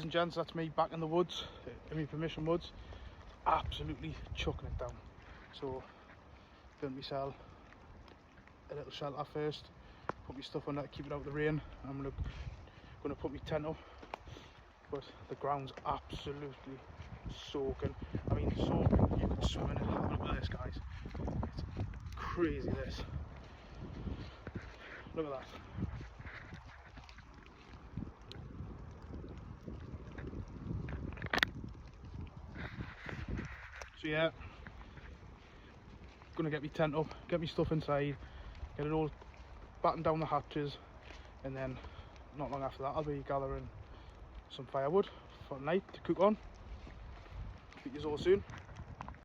and gents, that's me back in the woods, in my permission woods, absolutely chucking it down. So built myself a little shelter first, put my stuff on that to keep it out of the rain. I'm gonna put my tent up, but the ground's absolutely soaking. I mean, soaking, you could swim in it. Have a look at this, guys. It's crazy, this. Look at that. So yeah, gonna get my tent up, get my stuff inside, get it all battened down the hatches, and then not long after that I'll be gathering some firewood for the night to cook on. Speak to you all soon.